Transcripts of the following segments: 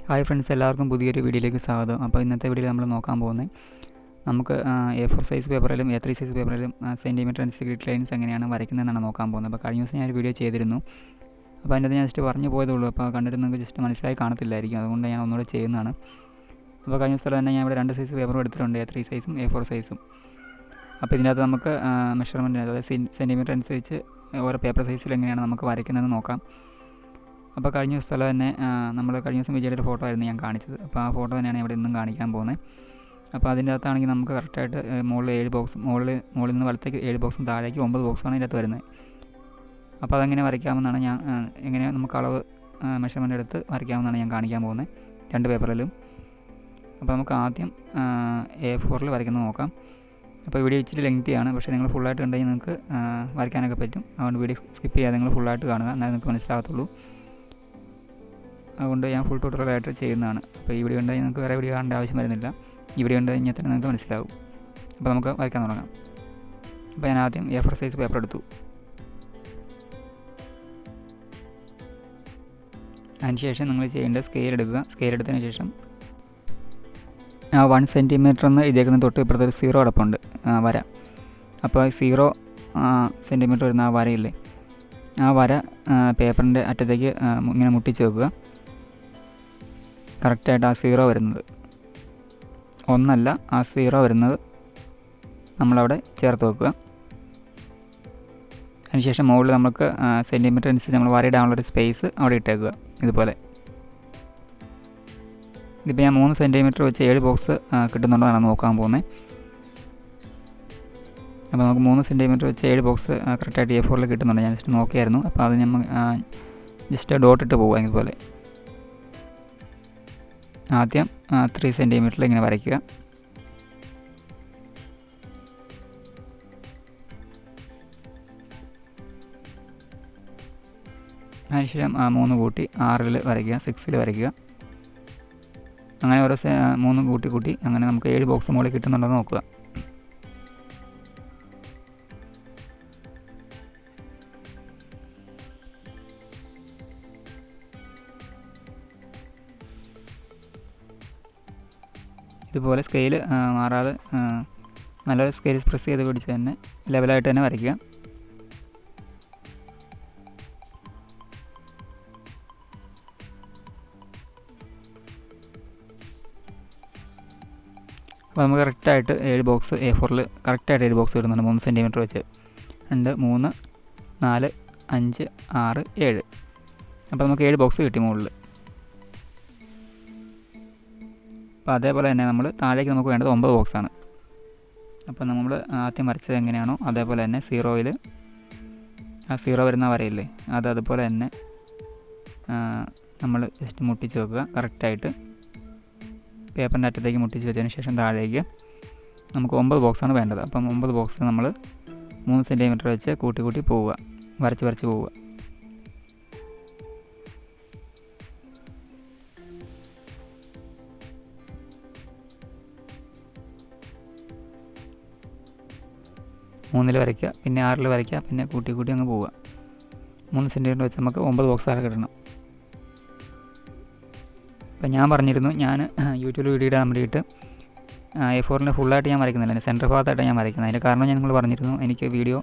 Hi friends, എല്ലാവർക്കും പുതിയൊരു വീഡിയോയിലേക്ക് സ്വാഗതം. അപ്പോൾ ഇന്നത്തെ വീഡിയോയിൽ നമ്മൾ നോക്കാൻ പോകുന്നത് നമുക്ക് A4 സൈസ് പേപ്പറിലും A3 സൈസ് പേപ്പറിലും സെൻറ്റിമീറ്റർ ആൻഡ് ഗ്രിഡ് ലൈൻസ് എങ്ങനെയാണ് വരയ്ക്കുന്നതെന്നാണ് നോക്കാൻ പോകുന്നത്. അപ്പോൾ കഴിഞ്ഞ ദിവസം ഞാനൊരു വീഡിയോ ചെയ്തിരുന്നു. അപ്പോൾ അതിൻ്റെ ഞാൻ ജസ്റ്റ് പറഞ്ഞു പോയതേ ഉള്ളൂ. അപ്പോൾ കണ്ടിട്ട് നിങ്ങൾക്ക് ജസ്റ്റ് മനസ്സിലായി കാണത്തില്ലായിരിക്കും, അതുകൊണ്ട് ഞാൻ ഒന്നുകൂടെ ചെയ്യുന്നതാണ്. അപ്പോൾ കഴിഞ്ഞ ദിവസം തന്നെ ഞാൻ ഇവിടെ 2 സൈസ് പേപ്പറും എടുത്തിട്ടുണ്ട്, A3 സൈസും A4 സൈസും. അപ്പോൾ ഇതിനകത്ത് നമുക്ക് മെഷർമെൻറ്റ്, അതായത് സെൻറ്റിമീറ്റർ അനുസരിച്ച് ഓരോ പേപ്പർ സൈസിൽ എങ്ങനെയാണ് നമുക്ക് വരയ്ക്കുന്നതെന്ന് നോക്കാം. അപ്പോൾ കഴിഞ്ഞ ദിവസം തന്നെ നമ്മൾ കഴിഞ്ഞ ദിവസം വിജയുടെ ഒരു ഫോട്ടോ ആയിരുന്നു ഞാൻ കാണിച്ചത്. അപ്പോൾ ആ ഫോട്ടോ തന്നെയാണ് ഇവിടെ ഇന്നും കാണിക്കാൻ പോകുന്നത്. അപ്പോൾ അതിൻ്റെ അകത്താണെങ്കിൽ നമുക്ക് കറക്റ്റായിട്ട് മുകളിൽ 7 ബോക്സും മുകളിൽ നിന്ന് വലത്തേക്ക് 7 ബോക്സും താഴേക്ക് 9 ബോക്സാണ് ഇതിൻ്റെ അകത്ത് വരുന്നത്. അപ്പോൾ അതെങ്ങനെ വരയ്ക്കാമെന്നാണ് ഞാൻ എങ്ങനെ നമുക്ക് അളവ് മെഷർമെൻ്റ് എടുത്ത് വരയ്ക്കാമെന്നാണ് ഞാൻ കാണിക്കാൻ പോകുന്നത് 2 പേപ്പറിലും. അപ്പോൾ നമുക്ക് ആദ്യം A4 വരയ്ക്കുന്നത് നോക്കാം. അപ്പോൾ വീഡിയോ ഇച്ചിരി ലെങ്തിയാണ്, പക്ഷേ നിങ്ങൾ ഫുള്ളായിട്ട് കണ്ടുകഴിഞ്ഞാൽ നിങ്ങൾക്ക് വരയ്ക്കാനൊക്കെ പറ്റും. അതുകൊണ്ട് വീഡിയോ സ്കിപ്പ് ചെയ്യാതെ നിങ്ങൾ ഫുള്ളായിട്ട് കാണുക, എന്നാലും നിങ്ങൾക്ക് മനസ്സിലാകത്തുള്ളൂ. അതുകൊണ്ട് ഞാൻ ഫുൾ ട്യൂട്ടോറിയലായിട്ട് ചെയ്യുന്നതാണ്. അപ്പോൾ ഈ വീഡിയോ കണ്ടാൽ നിങ്ങൾക്ക് വേറെ വീഡിയോ കാണേണ്ട ആവശ്യം വരുന്നില്ല. ഈ വീഡിയോ കണ്ടു കഴിഞ്ഞാൽ തന്നെ നിങ്ങൾക്ക് മനസ്സിലാവും. അപ്പോൾ നമുക്ക് വരയ്ക്കാൻ തുടങ്ങാം. അപ്പോൾ ഞാൻ ആദ്യം A4 സൈസ് പേപ്പർ എടുത്തു. അതിന് ശേഷം നിങ്ങൾ ചെയ്യേണ്ടത് സ്കെയിൽ എടുക്കുക. സ്കെയിൽ എടുത്തതിന് ശേഷം 1 സെൻറ്റിമീറ്റർ എന്ന് എഴുതിയേക്കുന്ന തൊട്ട് ഇപ്പുറത്തെ ഒരു 0 അടപ്പുണ്ട് വര. അപ്പോൾ 0 സെൻറ്റിമീറ്റർ വരുന്ന ആ വരയില്ലേ, ആ വര പേപ്പറിൻ്റെ അറ്റത്തേക്ക് ഇങ്ങനെ മുട്ടിച്ച് വെക്കുക. കറക്റ്റായിട്ട് ആ 0 വരുന്നത്, ഒന്നല്ല, ആ 0 വരുന്നത് നമ്മളവിടെ ചേർത്ത് വെക്കുക. അതിനുശേഷം മുകളിൽ നമുക്ക് സെൻറ്റിമീറ്റർ അനുസരിച്ച് നമ്മൾ വരയിടാനുള്ളൊരു സ്പേസ് അവിടെ ഇട്ടേക്കുക. ഇതുപോലെ ഇതിപ്പോൾ ഞാൻ 3 സെൻറ്റിമീറ്റർ വെച്ച് 7 ബോക്സ് കിട്ടുന്നുണ്ടോന്നാണ് നോക്കാൻ പോകുന്നത്. അപ്പോൾ നമുക്ക് 3 സെൻറ്റിമീറ്റർ വെച്ച് 7 ബോക്സ് കറക്റ്റായിട്ട് A4 കിട്ടുന്നുണ്ട്. ഞാൻ ജസ്റ്റ് നോക്കിയായിരുന്നു. അപ്പോൾ അത് നമ്മൾ ജസ്റ്റ് ഡോട്ട് ഇട്ട് പോകുക. ഇതുപോലെ ആദ്യം 3 സെൻറ്റിമീറ്ററിൽ ഇങ്ങനെ വരയ്ക്കുക. അതിനുശേഷം 3 കൂട്ടി 6-ൽ വരയ്ക്കുക, 6-ൽ വരയ്ക്കുക. അങ്ങനെ ഓരോ 3 കൂട്ടി അങ്ങനെ നമുക്ക് 7 ബോക്സ് മുകളിൽ കിട്ടുന്നുണ്ടെന്ന് നോക്കുക. ഇതുപോലെ സ്കെയിൽ മാറാതെ നല്ലൊരു സ്കെയിൽ പ്രസ് ചെയ്ത് പിടിച്ച് തന്നെ ലെവലായിട്ട് തന്നെ വരയ്ക്കുക. അപ്പോൾ നമുക്ക് കറക്റ്റായിട്ട് 7 ബോക്സ് A4 കറക്റ്റായിട്ട് 7 ബോക്സ് കിട്ടുന്നുണ്ട്, 3 സെൻറ്റിമീറ്റർ വെച്ച്. 2, 3, 4, 5, 6, 7. അപ്പോൾ നമുക്ക് 7 ബോക്സ് കിട്ടി മുകളിൽ. അപ്പോൾ അതേപോലെ തന്നെ നമ്മൾ താഴേക്ക് നമുക്ക് വേണ്ടത് 9 ബോക്സാണ്. അപ്പോൾ നമ്മൾ ആദ്യം വരച്ചത് എങ്ങനെയാണോ അതേപോലെ തന്നെ 0-ൽ ആ 0 വരുന്ന വരയില്ലേ, അതുപോലെ തന്നെ നമ്മൾ ജസ്റ്റ് മുട്ടിച്ച് വെക്കുക. കറക്റ്റായിട്ട് പേപ്പറിൻ്റെ അറ്റത്തേക്ക് മുട്ടിച്ച് വെച്ചതിന് ശേഷം താഴേക്ക് നമുക്ക് 9 ബോക്സാണ് വേണ്ടത്. അപ്പം 9 ബോക്സ് നമ്മൾ 3 സെൻറ്റിമീറ്റർ വെച്ച് കൂട്ടി പോവുക, വരച്ച് പോവുക. മൂന്നിൽ വരയ്ക്കുക, പിന്നെ 6-ൽ വരയ്ക്കുക, പിന്നെ കൂട്ടി അങ്ങ് പോവുക. 3 സെൻറ്റിമീറ്റർ വെച്ച് നമുക്ക് 9 ബോക്സ് കിട്ടണം. അപ്പോൾ ഞാൻ പറഞ്ഞിരുന്നു, ഞാൻ യൂട്യൂബിൽ വീഡിയോ ഇടാൻ വേണ്ടിയിട്ട് A4 ഫുള്ളായിട്ട് ഞാൻ വരയ്ക്കുന്നില്ല, എൻ്റെ സെൻറ്റർ ഭാഗത്തായിട്ടാണ് ഞാൻ വരയ്ക്കുന്നത്. അതിൻ്റെ കാരണം ഞാൻ നിങ്ങൾ പറഞ്ഞിരുന്നു, എനിക്ക് വീഡിയോ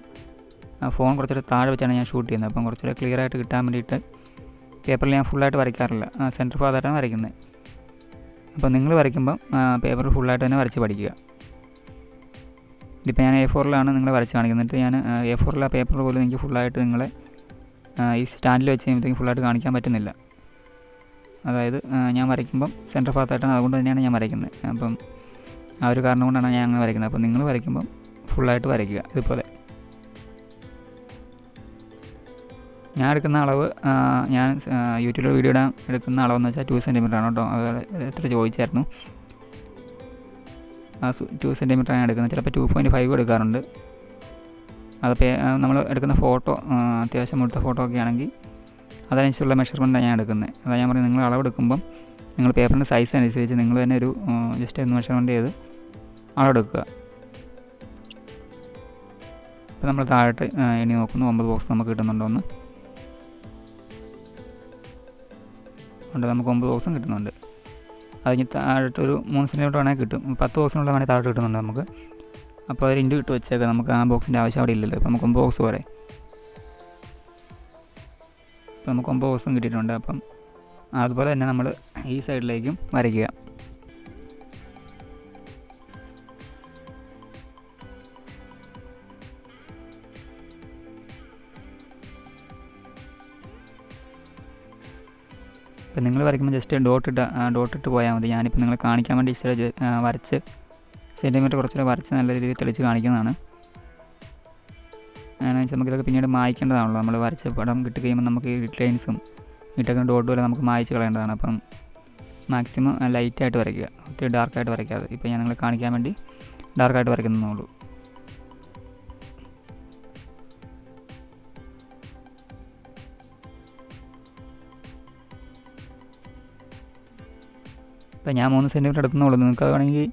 ഫോൺ കുറച്ചൊരു താഴെ വെച്ചാണ് ഞാൻ ഷൂട്ട് ചെയ്യുന്നത്. അപ്പം കുറച്ചൊരു ക്ലിയർ ആയിട്ട് കിട്ടാൻ വേണ്ടിയിട്ട് പേപ്പറിൽ ഞാൻ ഫുള്ളായിട്ട് വരയ്ക്കാറില്ല, സെൻറ്റർ ഭാഗത്തായിട്ടാണ് വരയ്ക്കുന്നത്. അപ്പോൾ നിങ്ങൾ വരയ്ക്കുമ്പം പേപ്പർ ഫുള്ളായിട്ട് തന്നെ വരച്ച് പഠിക്കുക. ഇതിപ്പോൾ ഞാൻ A4 നിങ്ങളെ വരച്ച് കാണിക്കുന്നത്. എന്നിട്ട് ഞാൻ A4 ആ പേപ്പർ പോലും എനിക്ക് ഫുള്ളായിട്ട് നിങ്ങളെ ഈ സ്റ്റാൻഡിൽ വെച്ച് കഴിയുമ്പോഴത്തേക്കും ഫുള്ളായിട്ട് കാണിക്കാൻ പറ്റുന്നില്ല. അതായത് ഞാൻ വരയ്ക്കുമ്പം സെൻറ്റർ ഭാഗത്തായിട്ടാണ്, അതുകൊണ്ട് തന്നെയാണ് ഞാൻ വരയ്ക്കുന്നത്. അപ്പം ആ ഒരു കാരണം കൊണ്ടാണ് ഞാൻ അങ്ങനെ വരയ്ക്കുന്നത്. അപ്പോൾ നിങ്ങൾ വരയ്ക്കുമ്പം ഫുള്ളായിട്ട് വരയ്ക്കുക. ഇതുപോലെ ഞാൻ എടുക്കുന്ന അളവ്, ഞാൻ യൂട്യൂബിൽ വീഡിയോ ഇടാൻ എടുക്കുന്ന അളവെന്ന് വെച്ചാൽ 2 സെൻറ്റിമീറ്റർ ആണ് കേട്ടോ. അത് എത്ര ചോദിച്ചായിരുന്നു. 2 സെൻറ്റിമീറ്റർ ആണ് എടുക്കുന്നത്. ചിലപ്പോൾ 2.5 എടുക്കാറുണ്ട്. അതപ്പോൾ നമ്മൾ എടുക്കുന്ന ഫോട്ടോ അത്യാവശ്യം എടുത്ത ഫോട്ടോ ഒക്കെ ആണെങ്കിൽ അതനുസരിച്ചുള്ള മെഷർമെൻറ്റാണ് ഞാൻ എടുക്കുന്നത്. അതാണ് ഞാൻ പറയുന്നത്, നിങ്ങൾ അളവെടുക്കുമ്പം നിങ്ങൾ പേപ്പറിൻ്റെ സൈസ് അനുസരിച്ച് നിങ്ങൾ തന്നെ ഒരു ജസ്റ്റ് ഒന്ന് മെഷർമെൻറ്റ് ചെയ്ത് അളവെടുക്കുക. അപ്പോൾ നമ്മൾ താഴോട്ട് എണ്ണി നോക്കുന്നു, 9 ബോക്സ് നമുക്ക് കിട്ടുന്നുണ്ടോയെന്ന്. ഉണ്ട്, നമുക്ക് 9 ബോക്സും കിട്ടുന്നുണ്ട്. അതിന് താഴോട്ടൊരു 3 സെൻറ്റിമീറ്റർ വേണമെങ്കിൽ കിട്ടും. 10 ബോക്സിനുള്ള വേണമെങ്കിൽ താഴോട്ട് കിട്ടുന്നുണ്ട് നമുക്ക്. അപ്പോൾ ഒരു ഇൻറ്റ് ഇട്ട് വെച്ചേക്കാം, നമുക്ക് ആ ബോക്സിൻ്റെ ആവശ്യം അവിടെ ഇല്ലല്ലോ. ഇപ്പോൾ നമുക്ക് 9 ബോക്സ് പോരെ. ഇപ്പോൾ നമുക്ക് 9 ബോക്സും കിട്ടിയിട്ടുണ്ട്. അപ്പം അതുപോലെ തന്നെ നമ്മൾ ഈ സൈഡിലേക്കും വരയ്ക്കുക. ഇപ്പം നിങ്ങൾ വരയ്ക്കുമ്പോൾ ജസ്റ്റ് ഡോട്ടിട്ട് പോയാൽ മതി. ഞാനിപ്പോൾ നിങ്ങളെ കാണിക്കാൻ വേണ്ടി ഇച്ചിരി വരച്ച് സെൻറ്റിമീറ്റർ കുറച്ചുകൂടെ വരച്ച് നല്ല രീതിയിൽ തെളിച്ച് കാണിക്കുന്നതാണ്. എന്ന് വെച്ചാൽ നമുക്കിതൊക്കെ പിന്നീട് മായ്ക്കേണ്ടതാണല്ലോ. നമ്മൾ വരച്ച പടം കിട്ടി കഴിയുമ്പോൾ നമുക്ക് ഈ ലൈൻസും ഇട്ടൊക്കെ ഡോട്ട് പോലെ നമുക്ക് മായ്ച്ച് കളയേണ്ടതാണ്. അപ്പം മാക്സിമം ലൈറ്റായിട്ട് വരയ്ക്കുക, ഒത്തിരി ഡാർക്കായിട്ട് വരയ്ക്കാതെ. ഇപ്പോൾ ഞാൻ നിങ്ങളെ കാണിക്കാൻ വേണ്ടി ഡാർക്കായിട്ട് വരയ്ക്കുന്നതേ. ഇപ്പോൾ ഞാൻ 3 സെൻറ്റിമീറ്റർ എടുക്കുന്നുള്ളൂ. നിങ്ങൾക്ക് വേണമെങ്കിൽ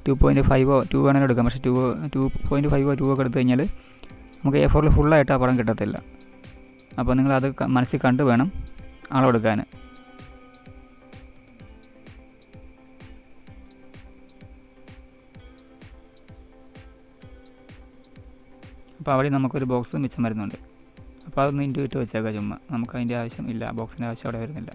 2.5 2 വേണമെങ്കിൽ എടുക്കാം. പക്ഷേ 2.5 2 ഒക്കെ എടുത്തു കഴിഞ്ഞാൽ നമുക്ക് A4 ഫുള്ളായിട്ട് ആ പടം കിട്ടത്തില്ല. അപ്പോൾ നിങ്ങളത് മനസ്സിൽ കണ്ട് വേണം അളവെടുക്കാൻ. അപ്പോൾ അവിടെ നമുക്കൊരു ബോക്സ് മിച്ചം വരുന്നുണ്ട്. അപ്പോൾ അതൊന്ന് ഇട്ട് വെച്ചേക്കാം ചുമ്മാ. നമുക്ക് അതിൻ്റെ ആവശ്യം ഇല്ല, ബോക്സിൻ്റെ ആവശ്യം അവിടെ വരുന്നില്ല.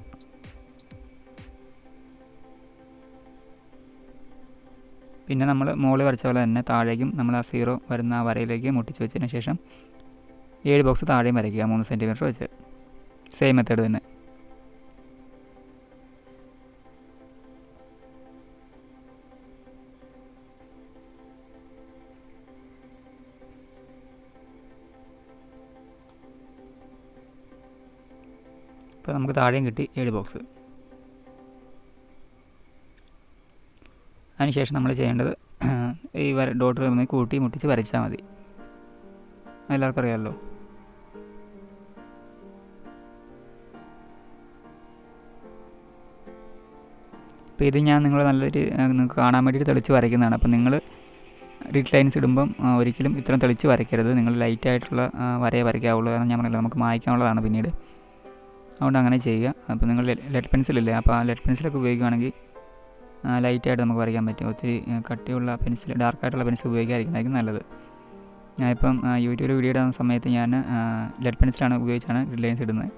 പിന്നെ നമ്മൾ മുകളിൽ വരച്ച പോലെ തന്നെ താഴേക്കും നമ്മൾ ആ 0 വരുന്ന ആ വരയിലേക്ക് മുട്ടിച്ച് വെച്ചതിന് ശേഷം 7 ബോക്സ് താഴെയും വരയ്ക്കുക 3 സെൻറ്റിമീറ്റർ വെച്ച്. സെയിം മെത്തേഡ് തന്നെ. ഇപ്പോൾ നമുക്ക് താഴെയും കിട്ടി 7 ബോക്സ്. അതിനുശേഷം നമ്മൾ ചെയ്യേണ്ടത് ഈ ഡോട്ട് തമ്മിൽ കൂട്ടി മുട്ടിച്ച് വരച്ചാൽ മതി. എല്ലാവർക്കും അറിയാമല്ലോ. അപ്പോൾ ഇത് ഞാൻ നിങ്ങൾക്ക് കാണാൻ വേണ്ടിയിട്ട് തെളിച്ച് വരയ്ക്കുന്നതാണ്. അപ്പോൾ നിങ്ങൾ റിഡ് ലൈൻസ് ഇടുമ്പം ഒരിക്കലും ഇത്രയും തെളിച്ച് വരയ്ക്കരുത്. നിങ്ങൾ ലൈറ്റായിട്ടുള്ള വരയെ വരയ്ക്കാവുള്ളൂ. കാരണം ഞാൻ പറഞ്ഞില്ല, നമുക്ക് മായ്ക്കാനുള്ളതാണ് പിന്നീട്. അതുകൊണ്ട് അങ്ങനെ ചെയ്യുക. അപ്പോൾ നിങ്ങൾ ലെഡ് പെൻസിലില്ലേ, അപ്പോൾ ആ ലെഡ് പെൻസിലൊക്കെ ഉപയോഗിക്കുകയാണെങ്കിൽ ലൈറ്റായിട്ട് നമുക്ക് വരയ്ക്കാൻ പറ്റും. ഒത്തിരി കട്ടിയുള്ള പെൻസിൽ, ഡാർക്കായിട്ടുള്ള പെൻസിൽ ഉപയോഗിക്കാതിരിക്കുന്നതായിരിക്കും നല്ലത്. ഞാനിപ്പം യൂട്യൂബിൽ വീഡിയോ ഇടുന്ന സമയത്ത് ഞാൻ ലെഡ് പെൻസിലാണ് ഉപയോഗിച്ചാണ് റിഡ് ലൈൻസ് ഇടുന്നത്.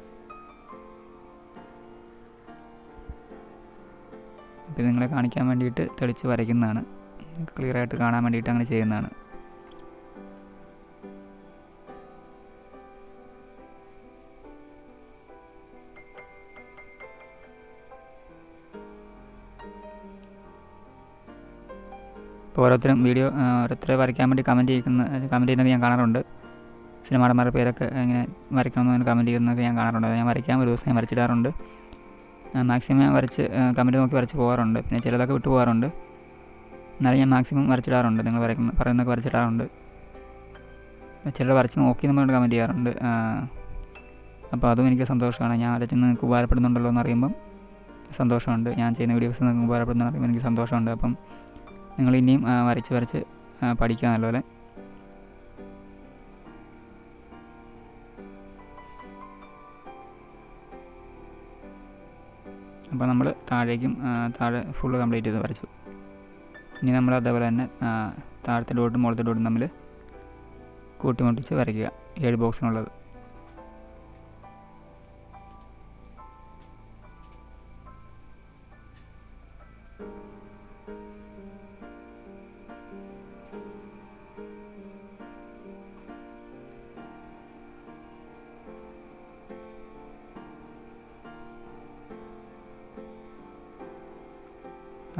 അപ്പോൾ നിങ്ങളെ കാണിക്കാൻ വേണ്ടിയിട്ട് തെളിച്ച് വരയ്ക്കുന്നതാണ്, ക്ലിയറായിട്ട് കാണാൻ വേണ്ടിയിട്ട് അങ്ങനെ ചെയ്യുന്നതാണ്. ഇപ്പോൾ ഓരോരുത്തരെ വരയ്ക്കാൻ വേണ്ടി കമൻറ്റ് ചെയ്യുന്നത് ഞാൻ കാണാറുണ്ട്. സിനിമാടന്മാരുടെ പേരൊക്കെ ഇങ്ങനെ വരയ്ക്കണമെന്ന് കമൻറ്റ് ചെയ്യുന്നതൊക്കെ ഞാൻ കാണാറുണ്ട്. ഞാൻ വരയ്ക്കാൻ ഒരു ദിവസം ഞാൻ വരച്ചിടാറുണ്ട്. മാക്സിമം ഞാൻ വരച്ച് കമൻറ്റ് നോക്കി വരച്ച് പോകാറുണ്ട്. പിന്നെ ചിലതൊക്കെ വിട്ടു പോകാറുണ്ട്. എന്നാലും ഞാൻ മാക്സിമം വരച്ചിടാറുണ്ട്. നിങ്ങൾ പറയുന്നതൊക്കെ വരച്ചിടാറുണ്ട്. ചിലർ വരച്ച് നോക്കി നമ്മളോട് കമൻറ്റ് ചെയ്യാറുണ്ട്. അപ്പോൾ അതും എനിക്ക് സന്തോഷമാണ്. ഞാൻ വരച്ച് നിങ്ങൾക്ക് ഉപകാരപ്പെടുന്നുണ്ടല്ലോ എന്ന് അറിയുമ്പം സന്തോഷമുണ്ട്. ഞാൻ ചെയ്യുന്ന വീഡിയോസ് നിങ്ങൾക്ക് ഉപകാരപ്പെടുന്ന അറിയുമ്പോൾ എനിക്ക് സന്തോഷമുണ്ട്. അപ്പം നിങ്ങൾ ഇനിയും വരച്ച് പഠിക്കുക നല്ലപോലെ. അപ്പോൾ നമ്മൾ താഴെ ഫുള്ള് കംപ്ലീറ്റ് ചെയ്ത് വരച്ചു. ഇനി നമ്മൾ അതേപോലെ തന്നെ താഴത്തെ ഡോട്ടും മുകളിലത്തെ ഡോട്ടും തമ്മിൽ കൂട്ടിമുട്ടിച്ച് വരയ്ക്കുക 7 ബോക്സിനുള്ളത്.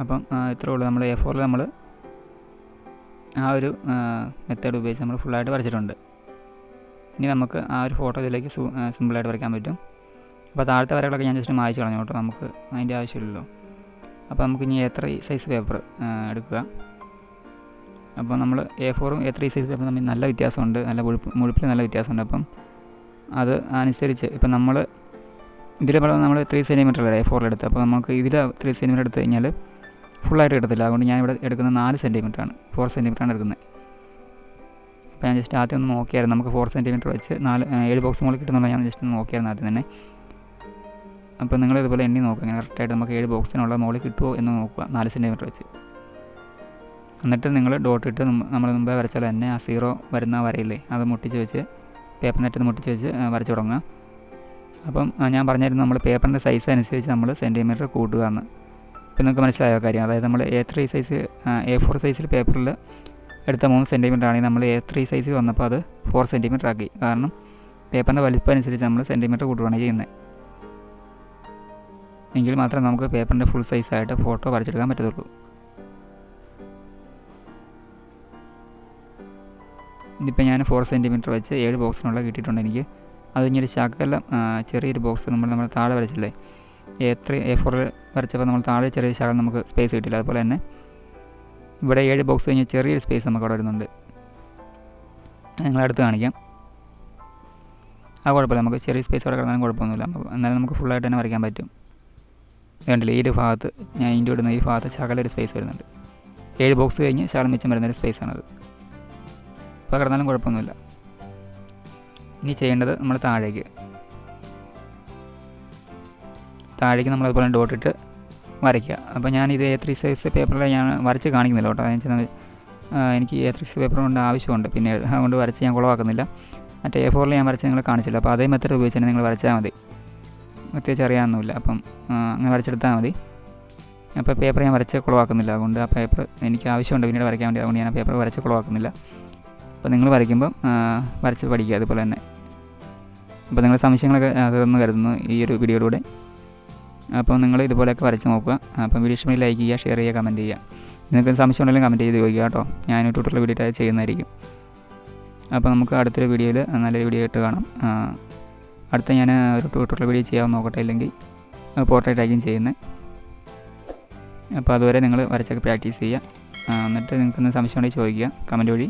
അപ്പം ഇത്രേ ഉള്ളൂ. നമ്മൾ A4 നമ്മൾ ആ ഒരു മെത്തേഡ് ഉപയോഗിച്ച് നമ്മൾ ഫുള്ളായിട്ട് വരച്ചിട്ടുണ്ട്. ഇനി നമുക്ക് ആ ഒരു ഫോട്ടോ ഇതിലേക്ക് സിമ്പിളായിട്ട് വരയ്ക്കാൻ പറ്റും. അപ്പോൾ താഴത്തെ വരകളൊക്കെ ഞാൻ ജസ്റ്റ് മായ്ച്ച് കളഞ്ഞു കേട്ടോ, നമുക്ക് അതിൻ്റെ ആവശ്യമില്ലല്ലോ. അപ്പോൾ നമുക്ക് ഇനി A3 സൈസ് പേപ്പർ എടുക്കുക. അപ്പോൾ നമ്മൾ A4ഉം A3 സൈസ് പേപ്പറും തമ്മിൽ നല്ല വ്യത്യാസമുണ്ട്, നല്ല മുഴുപ്പിൽ നല്ല വ്യത്യാസമുണ്ട്. അപ്പം അത് അനുസരിച്ച് ഇപ്പം നമ്മൾ നമ്മൾ 3 സെൻറ്റിമീറ്റർ വരെ A4 എടുത്ത്, അപ്പോൾ നമുക്ക് ഇതിൽ 3 സെൻറ്റിമീറ്റർ എടുത്തു കഴിഞ്ഞാൽ ഫുള്ളായിട്ട് കിട്ടത്തില്ല. അതുകൊണ്ട് ഞാൻ ഇവിടെ എടുക്കുന്നത് 4 സെൻറ്റിമീറ്ററാണ്, 4 സെൻറ്റിമീറ്ററാണ് എടുക്കുന്നത്. അപ്പോൾ ഞാൻ ജസ്റ്റ് ആദ്യം ഒന്ന് നോക്കിയായിരുന്നു, നമുക്ക് 4 സെൻറ്റിമീറ്റർ വെച്ച് 7 ബോക്സ് മുകളിൽ കിട്ടുന്നുണ്ടോ ഞാൻ ജസ്റ്റ് ഒന്ന് നോക്കിയായിരുന്നു ആദ്യം തന്നെ. അപ്പോൾ നിങ്ങൾ ഇതുപോലെ എണ്ണി നോക്കുക, ഇങ്ങനെ കറക്റ്റായിട്ട് നമുക്ക് 7 ബോക്സിനുള്ള മുകളിൽ കിട്ടുമോ എന്ന് നോക്കുക 4 സെൻറ്റിമീറ്റർ വെച്ച്. എന്നിട്ട് നിങ്ങൾ ഡോട്ട് ഇട്ട് നമ്മൾ മുമ്പേ വരച്ചാൽ തന്നെ ആ 0 വരുന്ന വരയില്ലേ അത് മുട്ടിച്ച് വെച്ച് പേപ്പറിനെറ്റ് മുട്ടിച്ച് വെച്ച് വരച്ച് തുടങ്ങുക. അപ്പം ഞാൻ പറഞ്ഞായിരുന്നു നമ്മൾ പേപ്പറിൻ്റെ സൈസ് അനുസരിച്ച് നമ്മൾ സെൻറ്റിമീറ്റർ കൂട്ടുക എന്ന്. ഇപ്പം നിങ്ങൾക്ക് മനസ്സിലായ കാര്യം, അതായത് നമ്മൾ A3 സൈസ് A4 സൈസിൽ പേപ്പറിൽ എടുത്ത 3 സെൻറ്റിമീറ്റർ ആണെങ്കിൽ നമ്മൾ A3 സൈസിൽ വന്നപ്പോൾ അത് 4 സെൻറ്റിമീറ്റർ ആക്കി. കാരണം പേപ്പറിൻ്റെ വലിപ്പം അനുസരിച്ച് നമ്മൾ സെൻറ്റിമീറ്റർ കൂട്ടുകയാണ് ചെയ്യുന്നത്. എങ്കിൽ മാത്രമേ നമുക്ക് പേപ്പറിൻ്റെ ഫുൾ സൈസായിട്ട് ഫോട്ടോ വരച്ചെടുക്കാൻ പറ്റത്തുള്ളൂ. ഇതിപ്പോൾ ഞാൻ 4 സെൻറ്റിമീറ്റർ വെച്ച് 7 ബോക്സിനുള്ള കിട്ടിയിട്ടുണ്ട് എനിക്ക്. അത് കഴിഞ്ഞൊരു ശകലം ചെറിയൊരു ബോക്സ് നമ്മൾ താഴെ വരച്ചില്ലേ, A4 വരച്ചപ്പോൾ നമ്മൾ താഴെ ചെറിയ ശകലം നമുക്ക് സ്പേസ് കിട്ടില്ല. അതുപോലെ തന്നെ ഇവിടെ 7 ബോക്സ് കഴിഞ്ഞ് ചെറിയൊരു സ്പേസ് നമുക്ക് അവിടെ വരുന്നുണ്ട്. നിങ്ങളടുത്ത് കാണിക്കാം. ആ കുഴപ്പമില്ല, നമുക്ക് ചെറിയ സ്പേസ് അവിടെ കിടന്നാലും കുഴപ്പമൊന്നുമില്ല. എന്നാലും നമുക്ക് ഫുള്ളായിട്ട് തന്നെ വരയ്ക്കാൻ പറ്റും. വേണ്ടില്ല, ഈ ഒരു ഭാഗത്ത് ഞാൻ ഇതിൻ്റെ ഇടുന്ന ഈ ഭാഗത്ത് ശകലൊരു സ്പേസ് വരുന്നുണ്ട്. 7 ബോക്സ് കഴിഞ്ഞ് ശകലം മിച്ചം വരുന്നൊരു സ്പേസാണത്. അപ്പോൾ കിടന്നാലും കുഴപ്പമൊന്നുമില്ല. ഇനി ചെയ്യേണ്ടത് നമ്മൾ താഴേക്ക് നമ്മൾ അതുപോലെ ഡോട്ടിട്ട് വരയ്ക്കുക. അപ്പോൾ ഞാൻ ഇത് A3 സൈസ് പേപ്പറിൽ ഞാൻ വരച്ച് കാണിക്കുന്നില്ല കേട്ടോ. അതെന്ന് എനിക്ക് A3 സൈസ് പേപ്പർ കൊണ്ട് ആവശ്യമുണ്ട്, പിന്നെ അതുകൊണ്ട് വരച്ച് ഞാൻ കുളവാക്കുന്നില്ല. മറ്റേ A4 ഞാൻ വരച്ച് നിങ്ങൾ കാണിച്ചില്ല. അപ്പോൾ അതേ മെത്തേഡ് ഉപയോഗിച്ച് തന്നെ നിങ്ങൾ വരച്ചാൽ മതി, പ്രത്യേകിച്ച് അറിയാനൊന്നുമില്ല. അപ്പം അങ്ങനെ വരച്ചെടുത്താൽ മതി. അപ്പോൾ പേപ്പർ ഞാൻ വരച്ച് കുളവാക്കുന്നില്ല, അതുകൊണ്ട് ആ പേപ്പർ എനിക്ക് ആവശ്യമുണ്ട് പിന്നീട് വരയ്ക്കാൻ വേണ്ടി, അതുകൊണ്ട് ഞാൻ ആ പേപ്പർ വരച്ച് കുളവാക്കുന്നില്ല. അപ്പോൾ നിങ്ങൾ വരയ്ക്കുമ്പം വരച്ച് പഠിക്കുക അതുപോലെ തന്നെ. അപ്പോൾ നിങ്ങൾ സംശയങ്ങളൊക്കെ അതെന്ന് കരുതുന്നു ഈ ഒരു വീഡിയോയിലൂടെ. അപ്പോൾ നിങ്ങൾ ഇതുപോലെയൊക്കെ വരച്ച് നോക്കുക. അപ്പം വീഡിയോ ഇഷ്ടമായി ലൈക്ക് ചെയ്യുക, ഷെയർ ചെയ്യുക, കമൻറ്റ് ചെയ്യുക. നിങ്ങൾക്ക് സംശയം ഉണ്ടെങ്കിലും കമൻറ്റ് ചെയ്ത് ചോദിക്കുക കേട്ടോ. ഞാൻ ട്യൂട്ടോറിയൽ വീഡിയോ ആയിട്ട് ചെയ്യുന്നതായിരിക്കും. അപ്പോൾ നമുക്ക് അടുത്തൊരു വീഡിയോയിൽ നല്ലൊരു വീഡിയോ ആയിട്ട് കാണാം. അടുത്ത ഞാൻ ഒരു ട്യൂട്ടോറിയൽ വീഡിയോ ചെയ്യാൻ നോക്കട്ടെ, ഇല്ലെങ്കിൽ പോർട്രേറ്റ് ആയിരിക്കും ചെയ്യുന്നത്. അപ്പോൾ അതുവരെ നിങ്ങൾ വരച്ചൊക്കെ പ്രാക്ടീസ് ചെയ്യുക. എന്നിട്ട് നിങ്ങൾക്ക് സംശയം ഉണ്ടെങ്കിൽ ചോദിക്കുക കമൻറ്റ് വഴി.